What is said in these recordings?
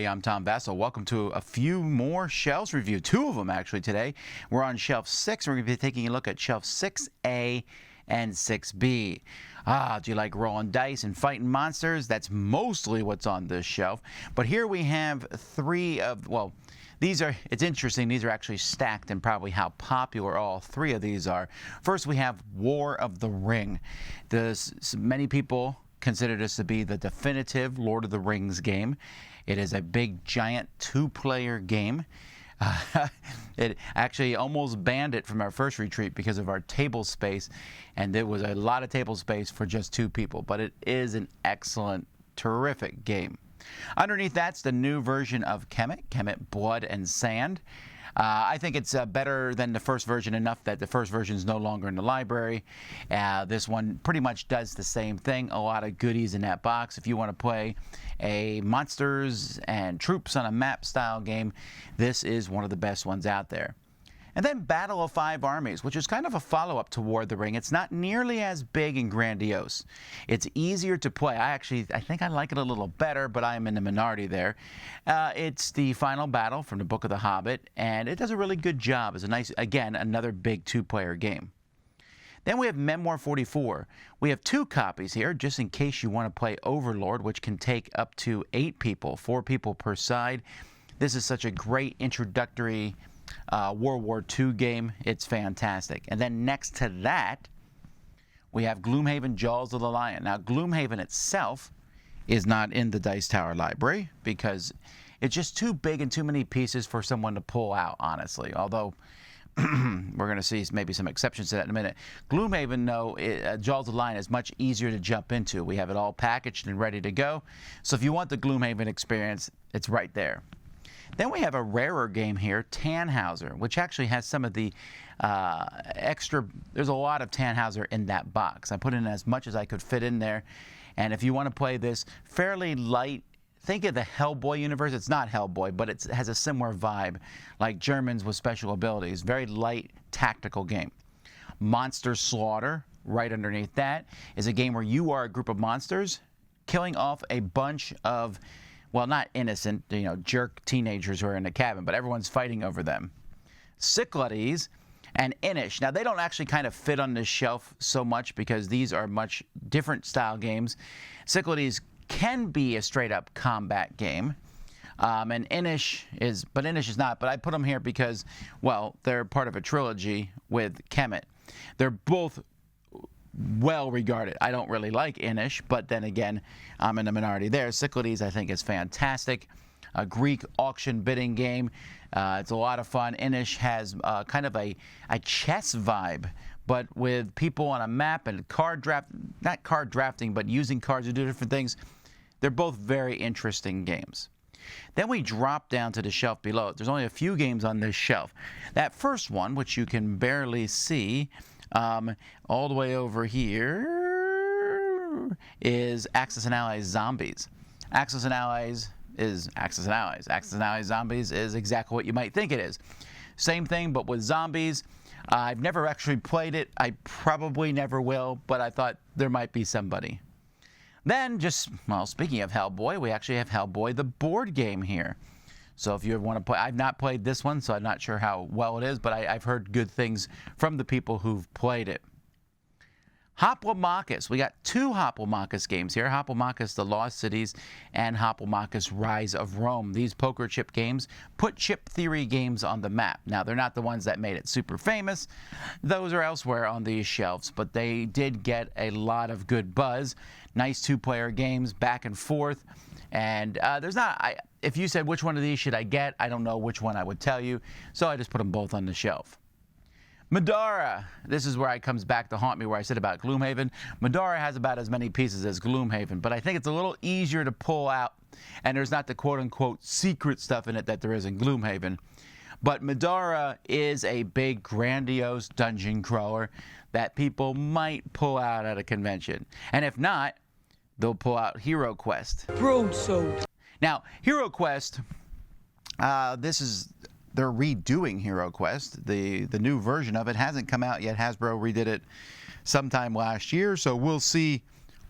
everybody. I'm Tom Vasel. Welcome to a few more shelves review. Two of them, actually, today. We're on shelf 6. We're going to be taking a look at shelf 6A and 6B. Do you like rolling dice and fighting monsters? That's mostly what's on this shelf. But here we have three of, well, it's interesting, these are actually stacked and probably how popular all three of these are. First, we have War of the Ring. Many people consider this to be the definitive Lord of the Rings game. It is a big, giant two-player game. It actually almost banned it from our first retreat because of our table space, and there was a lot of table space for just 2 people, but it is an excellent, terrific game. Underneath that's the new version of Kemet, Blood and Sand. I think it's better than the first version enough that the first version is no longer in the library. This one pretty much does the same thing. A lot of goodies in that box. If you want to play a monsters and troops on a map style game, this is one of the best ones out there. And then Battle of 5 Armies, which is kind of a follow-up to War of the Ring. It's not nearly as big and grandiose. It's easier to play. I think I like it a little better, but I am in the minority there. It's the final battle from the Book of the Hobbit, and it does a really good job. It's a nice, again, another big two-player game. Then we have Memoir 44. We have 2 copies here, just in case you want to play Overlord, which can take up to 8 people, 4 people per side. This is such a great introductory World War II game. It's fantastic. And then next to that, we have Gloomhaven, Jaws of the Lion. Now, Gloomhaven itself is not in the Dice Tower library because it's just too big and too many pieces for someone to pull out, honestly. Although, we're going to see maybe some exceptions to that in a minute. Gloomhaven, though, Jaws of the Lion is much easier to jump into. We have it all packaged and ready to go. So if you want the Gloomhaven experience, it's right there. Then we have a rarer game here, Tannhäuser, which actually has some of the there's a lot of Tannhäuser in that box. I put in as much as I could fit in there. And if you want to play this fairly light, think of the Hellboy universe. It's not Hellboy, but it has a similar vibe, like Germans with special abilities. Very light, tactical game. Monster Slaughter, right underneath that, is a game where you are a group of monsters killing off a bunch of, well, not innocent, jerk teenagers who are in a cabin, but everyone's fighting over them. Cyclades and Inish. Now, they don't actually kind of fit on this shelf so much because these are much different style games. Cyclades can be a straight-up combat game, and Inish is not. But I put them here because, well, they're part of a trilogy with Kemet. They're both well regarded. I don't really like Inish, but then again, I'm in the minority there. Cyclades, I think, is fantastic. A Greek auction bidding game. It's a lot of fun. Inish has kind of a chess vibe, but with people on a map and not card drafting, but using cards to do different things. They're both very interesting games. Then we drop down to the shelf below. There's only a few games on this shelf. That first one, which you can barely see, all the way over here, is Axis and Allies Zombies. Axis and Allies is Axis and Allies. Axis and Allies Zombies is exactly what you might think it is. Same thing, but with zombies. I've never actually played it. I probably never will, but I thought there might be somebody. Then, speaking of Hellboy, we actually have Hellboy, the board game here. So if you want to play, I've not played this one, so I'm not sure how well it is, but I've heard good things from the people who've played it. Hoplomachus. We got 2 Hoplomachus games here. Hoplomachus, The Lost Cities, and Hoplomachus, Rise of Rome. These poker chip games put chip theory games on the map. Now, they're not the ones that made it super famous. Those are elsewhere on these shelves, but they did get a lot of good buzz. Nice 2-player games, back and forth. And if you said which one of these should I get, I don't know which one I would tell you, so I just put them both on the shelf. Middara. This is where it comes back to haunt me where I said about Gloomhaven. Middara has about as many pieces as Gloomhaven, but I think it's a little easier to pull out, and there's not the quote-unquote secret stuff in it that there is in Gloomhaven. But Middara is a big, grandiose dungeon crawler that people might pull out at a convention. And if not, they'll pull out HeroQuest. Broadsword. Now, HeroQuest, they're redoing HeroQuest. The new version of it hasn't come out yet. Hasbro redid it sometime last year, so we'll see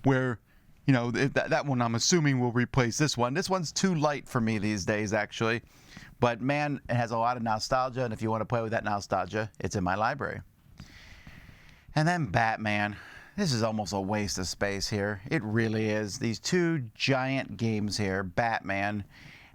where You know, that one I'm assuming will replace this one. This one's too light for me these days, actually. But man, it has a lot of nostalgia, and if you want to play with that nostalgia, it's in my library. And then Batman. This is almost a waste of space here. It really is. These two giant games here, Batman.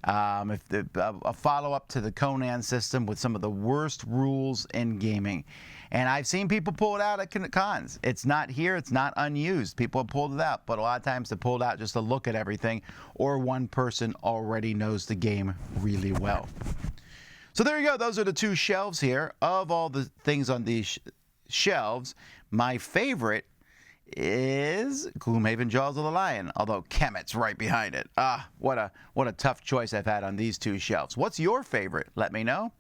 A follow-up to the Conan system with some of the worst rules in gaming. And I've seen people pull it out at cons. It's not here. It's not unused. People have pulled it out. But a lot of times they pulled out just to look at everything, or one person already knows the game really well. So there you go. Those are the two shelves here. Of all the things on these shelves, my favorite is Gloomhaven Jaws of the Lion, although Kemet's right behind it. What a tough choice I've had on these two shelves. What's your favorite? Let me know.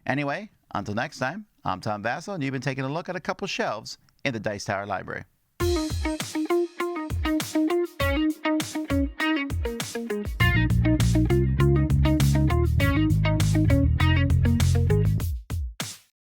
Anyway, until next time, I'm Tom Vasel, and you've been taking a look at a couple shelves in the Dice Tower Library.